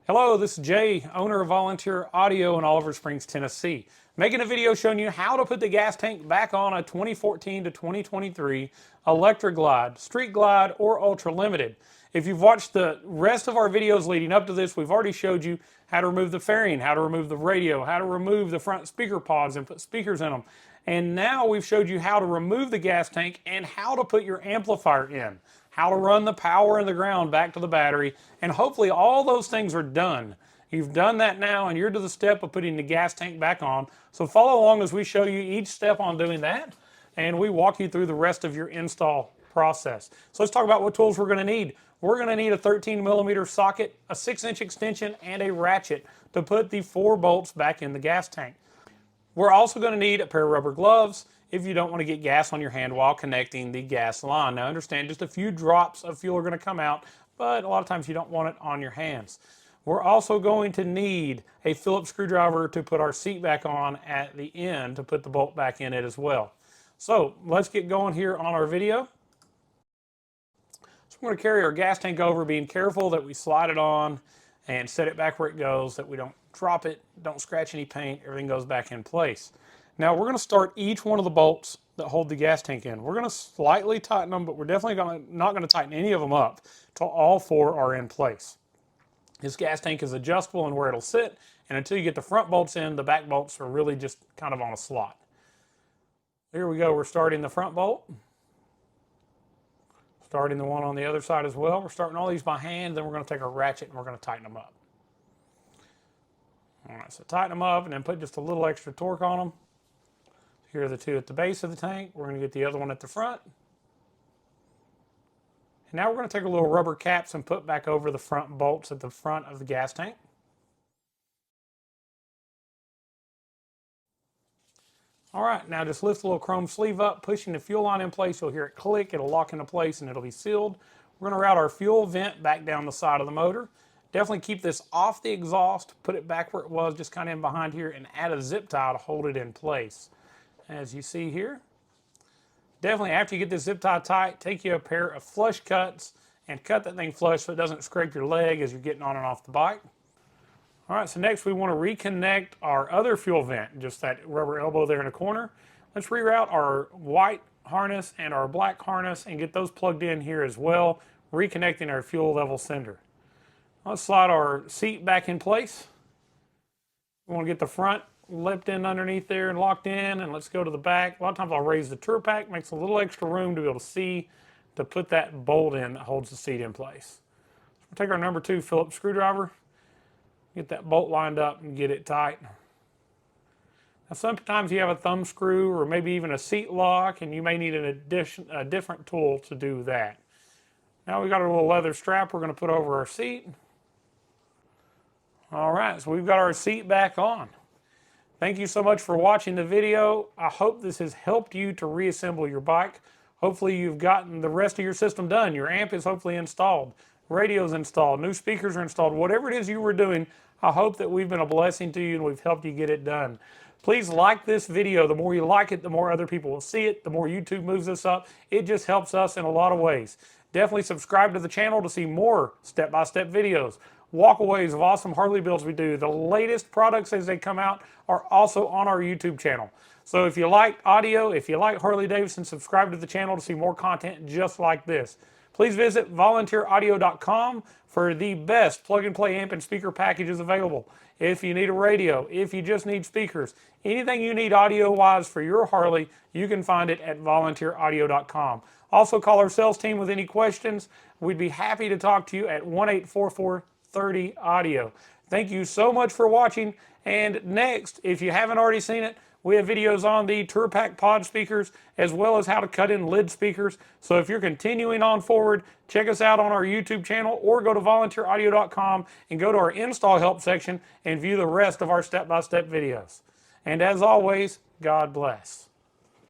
Hello, this is Jay, owner of Volunteer Audio in Oliver Springs, Tennessee. Making a video showing you how to put the gas tank back on a 2014 to 2023 Electra Glide, Street Glide, or Ultra Limited. If you've watched the rest of our videos leading up to this, we've already showed you how to remove the fairing, how to remove the radio, how to remove the front speaker pods and put speakers in them. And now we've showed you how to remove the gas tank and how to put your amplifier in, how to run the power and the ground back to the battery, and hopefully all those things are done. You've done that now and you're to the step of putting the gas tank back on. So follow along as we show you each step on doing that, and we walk you through the rest of your install process. So let's talk about what tools we're going to need. We're going to need a 13mm socket, a 6-inch extension, and a ratchet to put the 4 bolts back in the gas tank. We're also going to need a pair of rubber gloves if you don't want to get gas on your hand while connecting the gas line. Now understand, just a few drops of fuel are going to come out, but a lot of times you don't want it on your hands. We're also going to need a Phillips screwdriver to put our seat back on at the end to put the bolt back in it as well. So let's get going here on our video. So we're going to carry our gas tank over, being careful that we slide it on and set it back where it goes, that we don't drop it, don't scratch any paint, everything goes back in place. Now we're going to start each one of the bolts that hold the gas tank in. We're going to slightly tighten them, but we're definitely not going to tighten any of them up until all 4 are in place. This gas tank is adjustable in where it'll sit, and until you get the front bolts in, the back bolts are really just kind of on a slot. Here we go, we're starting the front bolt. Starting the one on the other side as well. We're starting all these by hand, then we're going to take a ratchet and we're going to tighten them up. Alright, so tighten them up and then put just a little extra torque on them. Here are the 2 at the base of the tank. We're going to get the other one at the front. And now we're going to take a little rubber caps and put back over the front bolts at the front of the gas tank. Alright, now just lift the little chrome sleeve up, pushing the fuel line in place. You'll hear it click, it'll lock into place, and it'll be sealed. We're going to route our fuel vent back down the side of the motor. Definitely keep this off the exhaust, put it back where it was, just kind of in behind here, and add a zip tie to hold it in place. As you see here. Definitely after you get this zip tie tight, take you a pair of flush cuts and cut that thing flush so it doesn't scrape your leg as you're getting on and off the bike. Alright, so next we want to reconnect our other fuel vent, just that rubber elbow there in the corner. Let's reroute our white harness and our black harness and get those plugged in here as well, reconnecting our fuel level sender. Let's slide our seat back in place. We want to get the front lipped in underneath there and locked in, and let's go to the back. A lot of times I'll raise the tour pack, makes a little extra room to be able to see, to put that bolt in that holds the seat in place. So we'll take our number 2 Phillips screwdriver, get that bolt lined up and get it tight. Now sometimes you have a thumb screw or maybe even a seat lock, and you may need a different tool to do that. Now we've got a little leather strap we're going to put over our seat. Alright, so we've got our seat back on. Thank you so much for watching the video. I hope this has helped you to reassemble your bike. Hopefully you've gotten the rest of your system done. Your amp is hopefully installed, radio's installed, new speakers are installed. Whatever it is you were doing, I hope that we've been a blessing to you and we've helped you get it done. Please like this video. The more you like it, the more other people will see it, the more YouTube moves us up. It just helps us in a lot of ways. Definitely subscribe to the channel to see more step-by-step videos. Walkaways of awesome Harley builds we do. The latest products as they come out are also on our YouTube channel. So if you like audio, if you like Harley Davidson, subscribe to the channel to see more content just like this. Please visit volunteeraudio.com for the best plug-and-play amp and speaker packages available. If you need a radio, if you just need speakers, anything you need audio-wise for your Harley, you can find it at volunteeraudio.com. Also call our sales team with any questions. We'd be happy to talk to you at 1-844-30-AUDIO. Thank you so much for watching, and next, if you haven't already seen it, we have videos on the Tour Pack pod speakers as well as how to cut in lid speakers. So if you're continuing on forward, check us out on our YouTube channel or go to volunteeraudio.com and go to our install help section and view the rest of our step-by-step videos. And as always, God bless.